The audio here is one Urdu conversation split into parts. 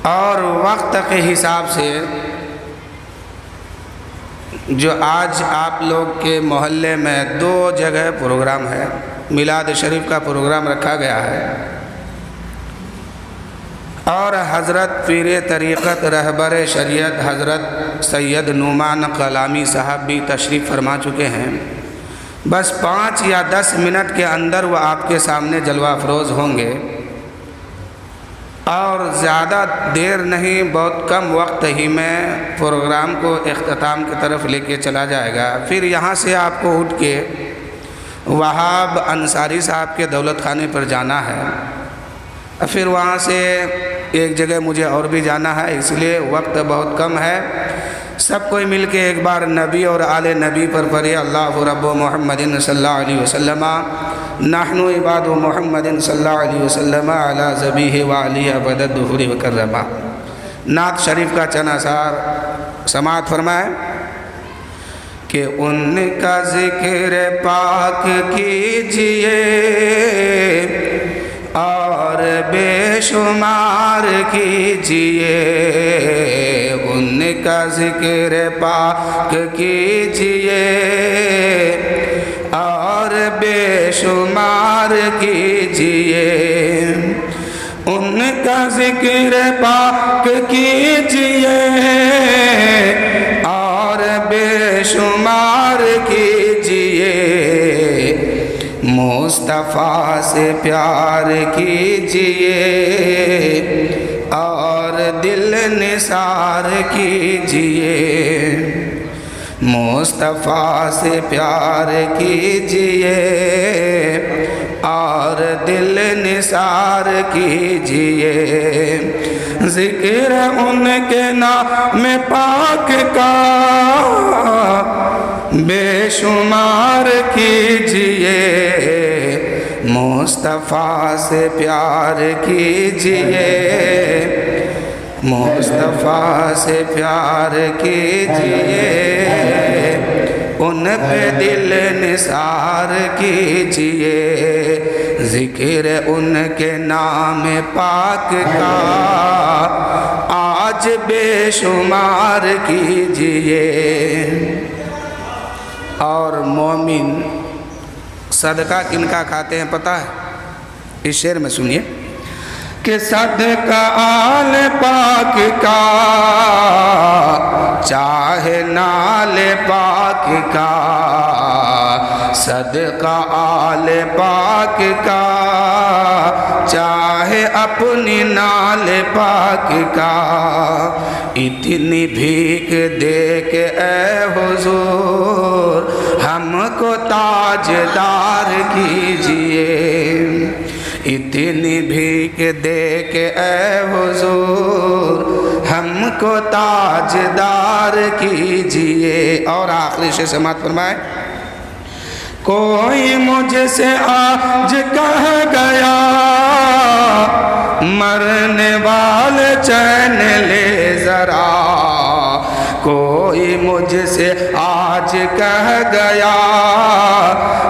اور وقت کے حساب سے جو آج آپ لوگ کے محلے میں 2 جگہ پروگرام ہے، میلاد شریف کا پروگرام رکھا گیا ہے، اور حضرت پیر طریقت رہبر شریعت حضرت سید نعمان کلامی صاحب بھی تشریف فرما چکے ہیں۔ بس 5 یا 10 منٹ کے اندر وہ آپ کے سامنے جلوہ افروز ہوں گے، اور زیادہ دیر نہیں، بہت کم وقت ہی میں پروگرام کو اختتام کی طرف لے کے چلا جائے گا۔ پھر یہاں سے آپ کو اٹھ کے وہاب انصاری صاحب کے دولت خانے پر جانا ہے، پھر وہاں سے ایک جگہ مجھے اور بھی جانا ہے، اس لیے وقت بہت کم ہے۔ سب کوئی مل کے ایک بار نبی اور آل نبی پر پڑھے، اللہ رب محمد صلی اللہ علیہ وسلم، نحن عباد محمد صلی اللہ علیہ وسلم علی ذبیہ وعلی ابد الدہور وکرما۔ نعت شریف کا چند اثار سماعت فرمائے کہ ان کا ذکر پاک کیجئے اور بے شمار کیجئے، ان کا ذکر پاک کیجئے اور بے شمار کیجئے، ان کا ذکر پاک کیجئے اور بے شمار کیجئے، مصطفیٰ سے پیار کیجئے اور دل نثار کیجئے، مصطفیٰ سے پیار کیجئے اور دل نثار کیجئے، ذکر ان کے نام پاک کا بے شمار کیجئے، مصطفیٰ سے پیار کیجئے، مصطفیٰ سے پیار کیجئے، ان پہ دل نثار کیجئے، ذکر ان کے نام پاک کا آج بے شمار کیجئے۔ اور مومن صدقہ کن کا کھاتے ہیں پتہ ہے؟ اس شعر میں سنیے کہ صدقہ آل پاک کا چاہے نال پاک کا، صدقہ آل پاک کا چاہے اپنی نال پاک کا، اتنی بھیک دے کے اے حضور ہم کو تاجدار کیجئے، اتنی بھیک دے کے اے حضور ہم کو تاجدار کیجئے۔ اور آخری شعر سماعت فرمائے، کوئی مجھ سے آج کہہ گیا مرنے والے چین لے ذرا، کوئی مجھ سے آج کہہ گیا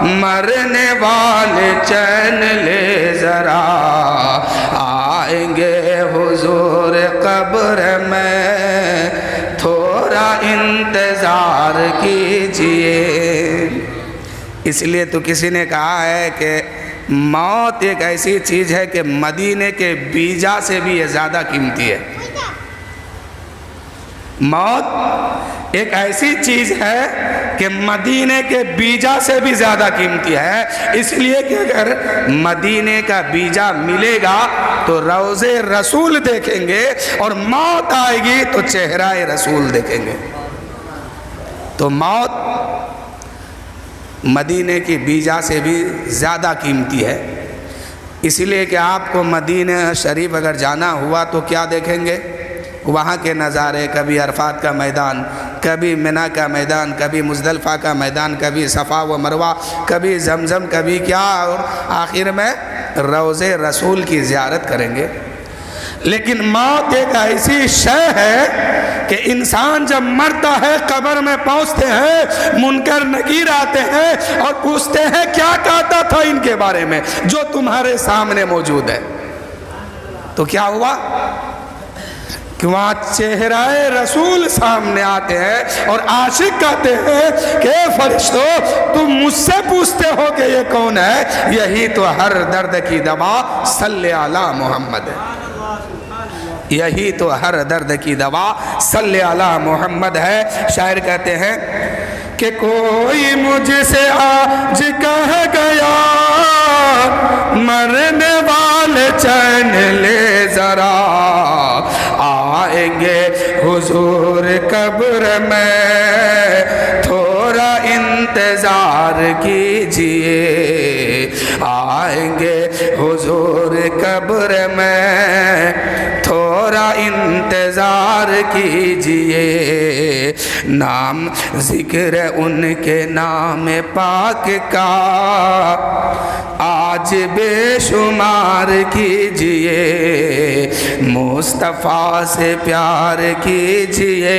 مرنے والے چین لے ذرا، آئیں گے حضور قبر میں تھوڑا انتظار کیجئے۔ اس لیے تو کسی نے کہا ہے کہ موت ایک ایسی چیز ہے کہ مدینے کے بیجا سے بھی یہ زیادہ قیمتی ہے۔ موت ایک ایسی چیز ہے کہ مدینے کے بیجا سے بھی زیادہ قیمتی ہے، اس لیے کہ اگر مدینے کا بیجا ملے گا تو روضے رسول دیکھیں گے، اور موت آئے گی تو چہرہ رسول دیکھیں گے۔ تو موت مدینے کی بیجا سے بھی زیادہ قیمتی ہے، اس لیے کہ آپ کو مدینہ شریف اگر جانا ہوا تو کیا دیکھیں گے؟ وہاں کے نظارے، کبھی عرفات کا میدان، کبھی منی کا میدان، کبھی مزدلفہ کا میدان، کبھی صفا و مروہ، کبھی زمزم، کبھی کیا، اور آخر میں روضے رسول کی زیارت کریں گے۔ لیکن موت ایک ایسی شے ہے کہ انسان جب مرتا ہے قبر میں پہنچتے ہیں، منکر نکیر آتے ہیں اور پوچھتے ہیں کیا کہتا تھا ان کے بارے میں جو تمہارے سامنے موجود ہے۔ تو کیا ہوا؟ کہ وہاں چہرہ رسول سامنے آتے ہیں اور عاشق کہتے ہیں کہ اے فرشتوں تم مجھ سے پوچھتے ہو کہ یہ کون ہے، یہی تو ہر درد کی دوا صلی علی محمد ہے، یہی تو ہر درد کی دوا صلی علی محمد ہے۔ شاعر کہتے ہیں کہ کوئی مجھ سے آج کہہ گیا مرنے والے چین لے ذرا، آئیں گے حضور قبر میں تھوڑا انتظار کیجئے، آئیں گے حضور قبر میں تھوڑا انتظار کیجئے، نام ذکر ان کے نام پاک کا آج بے شمار کیجئے، مصطفیٰ سے پیار کیجئے،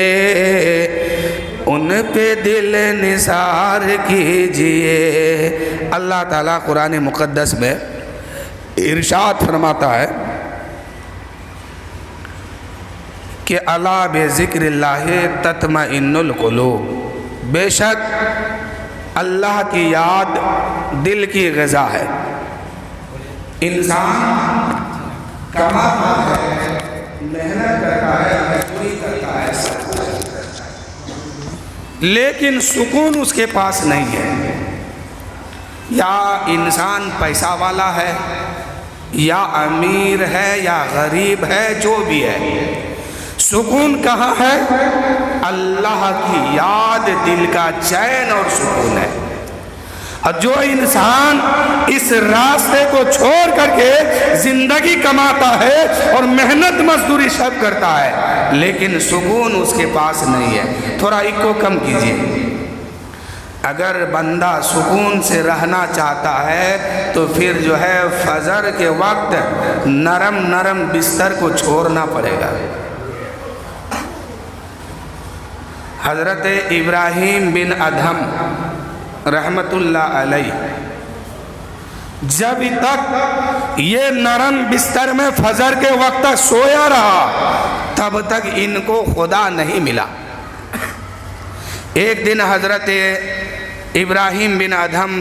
ان پہ دل نثار کیجئے۔ اللہ تعالیٰ قرآن مقدس میں ارشاد فرماتا ہے کہ الا بذکر اللہ تطمئن القلوب، بے شک اللہ کی یاد دل کی غذا ہے۔ انسان کماتا ہے، محنت کرتا ہے، مزدوری کرتا ہے، لیکن سکون اس کے پاس نہیں ہے۔ یا انسان پیسہ والا ہے، یا امیر ہے، یا غریب ہے، جو بھی ہے، سکون کہاں ہے؟ اللہ کی یاد دل کا چین اور سکون ہے۔ اور جو انسان اس راستے کو چھوڑ کر کے زندگی کماتا ہے اور محنت مزدوری سب کرتا ہے لیکن سکون اس کے پاس نہیں ہے، تھوڑا ایک کو کم کیجئے۔ اگر بندہ سکون سے رہنا چاہتا ہے تو پھر جو ہے فجر کے وقت نرم نرم بستر کو چھوڑنا پڑے گا۔ حضرت ابراہیم بن ادھم رحمت اللہ علیہ جب تک یہ نرم بستر میں فجر کے وقت تک سویا رہا تب تک ان کو خدا نہیں ملا۔ ایک دن حضرت ابراہیم بن ادھم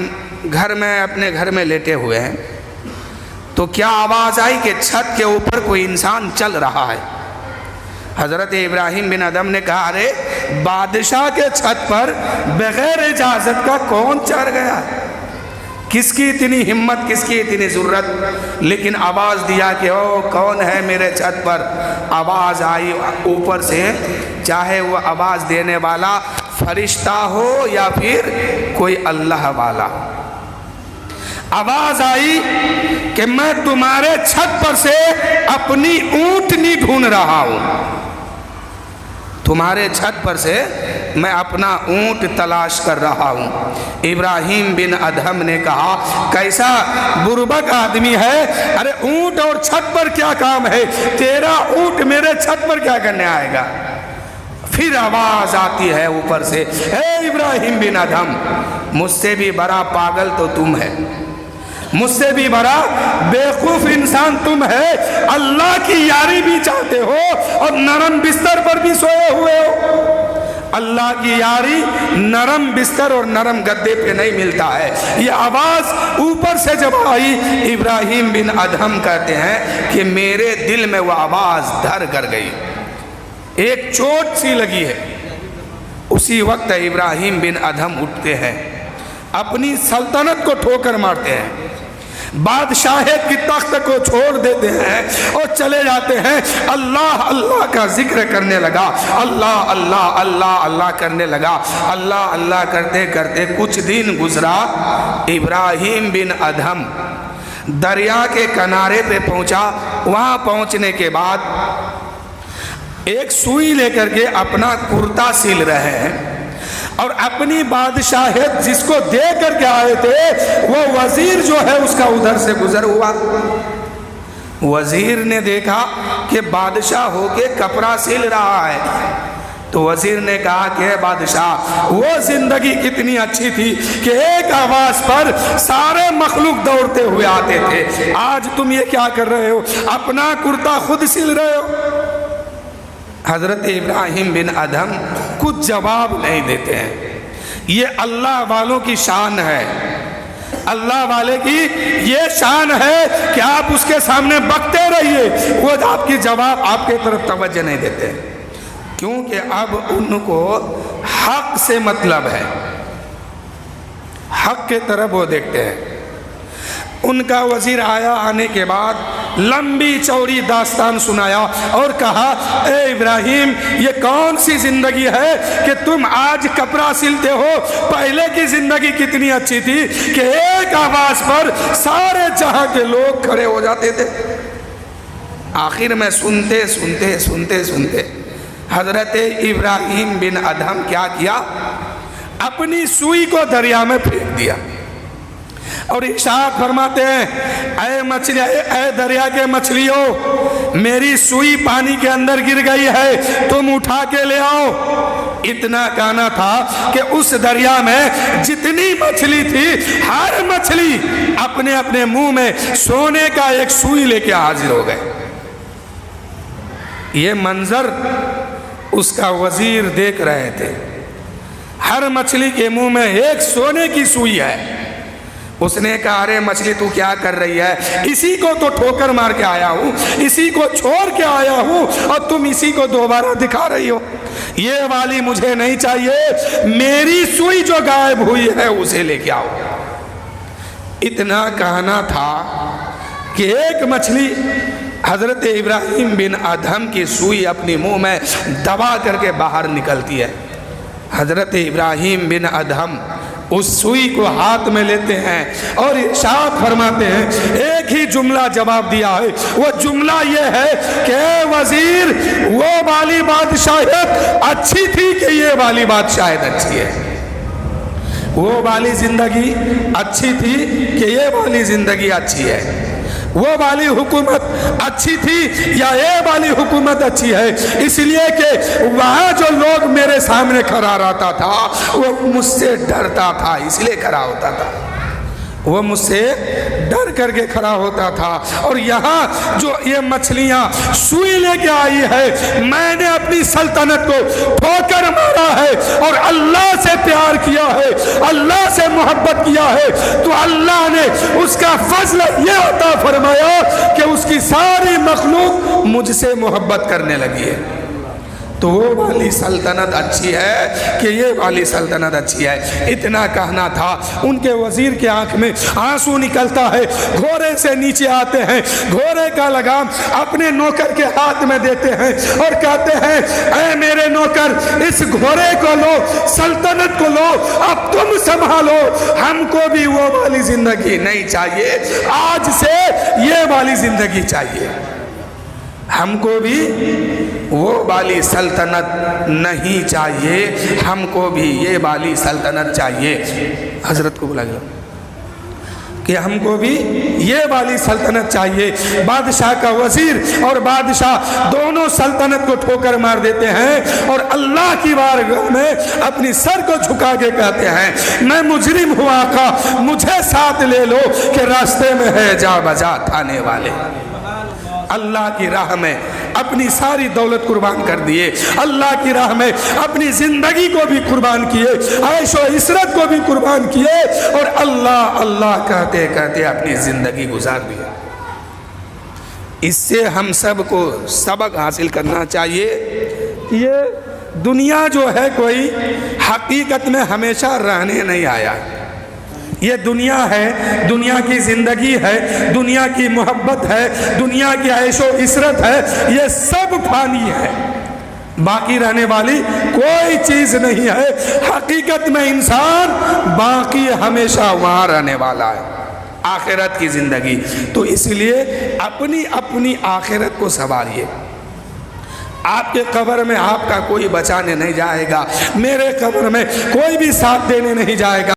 اپنے گھر میں لیٹے ہوئے ہیں تو کیا آواز آئی کہ چھت کے اوپر کوئی انسان چل رہا ہے۔ حضرت ابراہیم بن ادھم نے کہا ارے بادشاہ کے چھت پر بغیر اجازت کا کون چڑھ گیا، کس کی اتنی ہمت، کس کی اتنی ضرورت؟ لیکن آواز دیا کہ او کون ہے میرے چھت پر، آواز آئی اوپر سے، چاہے وہ آواز دینے والا فرشتہ ہو یا پھر کوئی اللہ والا، آواز آئی کہ میں تمہارے چھت پر سے اپنی اونٹنی ڈھونڈ رہا ہوں، تمہارے چھت پر سے میں اپنا اونٹ تلاش کر رہا ہوں۔ ابراہیم بن ادھم نے کہا کیسا بربک آدمی ہے، ارے اونٹ اور چھت پر کیا کام ہے، تیرا اونٹ میرے چھت پر کیا کرنے آئے گا؟ پھر آواز آتی ہے اوپر سے، اے ابراہیم بن ادھم مجھ سے بھی بڑا پاگل تو تم ہے، مجھ سے بھی بڑا بیوقوف انسان تم ہے، اللہ کی یاری بھی چاہتے ہو اور نرم بستر پر بھی سوئے ہوئے ہو۔ اللہ کی یاری نرم بستر اور نرم گدے پہ نہیں ملتا ہے۔ یہ آواز اوپر سے جب آئی ابراہیم بن ادھم کہتے ہیں کہ میرے دل میں وہ آواز دھر کر گئی، ایک چوٹ سی لگی ہے۔ اسی وقت ابراہیم بن ادھم اٹھتے ہیں، اپنی سلطنت کو ٹھوکر مارتے ہیں، بادشاہت کی تخت کو چھوڑ دیتے ہیں اور چلے جاتے ہیں، اللہ اللہ کا ذکر کرنے لگا، اللہ اللہ اللہ اللہ کرنے لگا، اللہ اللہ کرتے کرتے کچھ دن گزرا۔ ابراہیم بن ادھم دریا کے کنارے پہ پہنچا، وہاں پہنچنے کے بعد ایک سوئی لے کر کے اپنا کرتا سل رہے ہیں اور اپنی بادشاہت جس کو دے کر کے آئے تھے وہ وزیر جو ہے اس کا ادھر سے گزر ہوا۔ وزیر نے دیکھا کہ بادشاہ ہو کے کپڑا سل رہا ہے تو وزیر نے کہا کہ اے بادشاہ وہ زندگی کتنی اچھی تھی کہ ایک آواز پر سارے مخلوق دوڑتے ہوئے آتے تھے، آج تم یہ کیا کر رہے ہو، اپنا کرتا خود سل رہے ہو۔ حضرت ابراہیم بن ادھم کچھ جواب نہیں دیتے ہیں۔ یہ اللہ والوں کی شان ہے، اللہ والے کی یہ شان ہے کہ آپ اس کے سامنے بکتے رہیے، وہ آپ کی جواب آپ کے طرف توجہ نہیں دیتے، کیونکہ اب ان کو حق سے مطلب ہے، حق کے طرف وہ دیکھتے ہیں۔ ان کا وزیر آیا، آنے کے بعد لمبی چوڑی داستان سنایا اور کہا اے ابراہیم یہ کون سی زندگی ہے کہ تم آج کپڑا سلتے ہو، پہلے کی زندگی کتنی اچھی تھی کہ ایک آواز پر سارے جہاں کے لوگ کھڑے ہو جاتے تھے۔ آخر میں سنتے سنتے سنتے سنتے حضرت ابراہیم بن ادھم کیا کیا، اپنی سوئی کو دریا میں پھینک دیا اور ارشاد فرماتے ہیں اے مچھلی، اے دریا کے مچھلیوں، میری سوئی پانی کے اندر گر گئی ہے، تم اٹھا کے لے آؤ۔ اتنا کہنا تھا کہ اس دریا میں جتنی مچھلی تھی ہر مچھلی اپنے اپنے منہ میں سونے کا ایک سوئی لے کے حاضر ہو گئے۔ یہ منظر اس کا وزیر دیکھ رہے تھے، ہر مچھلی کے منہ میں ایک سونے کی سوئی ہے۔ اس نے کہا ارے مچھلی تو کیا کر رہی ہے، اسی کو تو ٹھوکر مار کے آیا ہوں، اسی کو چھوڑ کے آیا ہوں اور تم اسی کو دوبارہ دکھا رہی ہو، یہ والی مجھے نہیں چاہیے، میری سوئی جو غائب ہوئی ہے اسے لے کے آؤ۔ اتنا کہنا تھا کہ ایک مچھلی حضرت ابراہیم بن ادھم کی سوئی اپنی منہ میں دبا کر کے باہر نکلتی ہے۔ حضرت ابراہیم بن ادھم اس سوئی کو ہاتھ میں لیتے ہیں اور ارشاد فرماتے ہیں، ایک ہی جملہ جواب دیا ہے، وہ جملہ یہ ہے کہ اے وزیر وہ والی بادشاہت اچھی تھی کہ یہ والی بادشاہت اچھی ہے، وہ والی زندگی اچھی تھی کہ یہ والی زندگی اچھی ہے، وہ والی حکومت اچھی تھی یا یہ والی حکومت اچھی ہے، اس لیے کہ وہاں جو لوگ میرے سامنے کھڑا رہتا تھا وہ مجھ سے ڈرتا تھا، اس لیے کھڑا ہوتا تھا، وہ مجھ سے ڈر کر کے کھڑا ہوتا تھا۔ اور یہاں جو یہ مچھلیاں سوئی لے کے آئی ہے، میں نے اپنی سلطنت کو ٹھوکر مارا ہے اور اللہ سے پیار کیا ہے، اللہ سے محبت کیا ہے، تو اللہ نے اس کا فضل یہ عطا فرمایا کہ اس کی ساری مخلوق مجھ سے محبت کرنے لگی ہے۔ تو وہ والی سلطنت اچھی ہے کہ یہ والی سلطنت اچھی ہے، اتنا کہنا تھا۔ ان کے وزیر کے آنکھ میں آنسو نکلتا ہے، گھوڑے سے نیچے آتے ہیں، گھوڑے کا لگام اپنے نوکر کے ہاتھ میں دیتے ہیں اور کہتے ہیں اے میرے نوکر اس گھوڑے کو لو، سلطنت کو لو، اب تم سنبھالو، ہم کو بھی وہ والی زندگی نہیں چاہیے، آج سے یہ والی زندگی چاہیے، ہم کو بھی وہ والی سلطنت نہیں چاہیے، ہم کو بھی یہ والی سلطنت چاہیے۔ حضرت کو بلا گیا کہ ہم کو بھی یہ والی سلطنت چاہیے۔ بادشاہ کا وزیر اور بادشاہ دونوں سلطنت کو ٹھوکر مار دیتے ہیں اور اللہ کی بارگاہ میں اپنی سر کو جھکا کے کہتے ہیں میں مجرم ہوں آقا، مجھے ساتھ لے لو کہ راستے میں ہے جا بجا تھانے والے۔ اللہ کی راہ میں اپنی ساری دولت قربان کر دیے، اللہ کی راہ میں اپنی زندگی کو بھی قربان کیے، عیش و عشرت کو بھی قربان کیے اور اللہ اللہ کہتے کہتے اپنی زندگی گزار دیا۔ اس سے ہم سب کو سبق حاصل کرنا چاہیے۔ یہ دنیا جو ہے کوئی حقیقت میں ہمیشہ رہنے نہیں آیا، یہ دنیا ہے، دنیا کی زندگی ہے، دنیا کی محبت ہے، دنیا کی عیش و عشرت ہے، یہ سب فانی ہے، باقی رہنے والی کوئی چیز نہیں ہے۔ حقیقت میں انسان باقی ہمیشہ وہاں رہنے والا ہے، آخرت کی زندگی۔ تو اس لیے اپنی اپنی آخرت کو سنواریے۔ آپ کے قبر میں آپ کا کوئی بچانے نہیں جائے گا، میرے قبر میں کوئی بھی ساتھ دینے نہیں جائے گا۔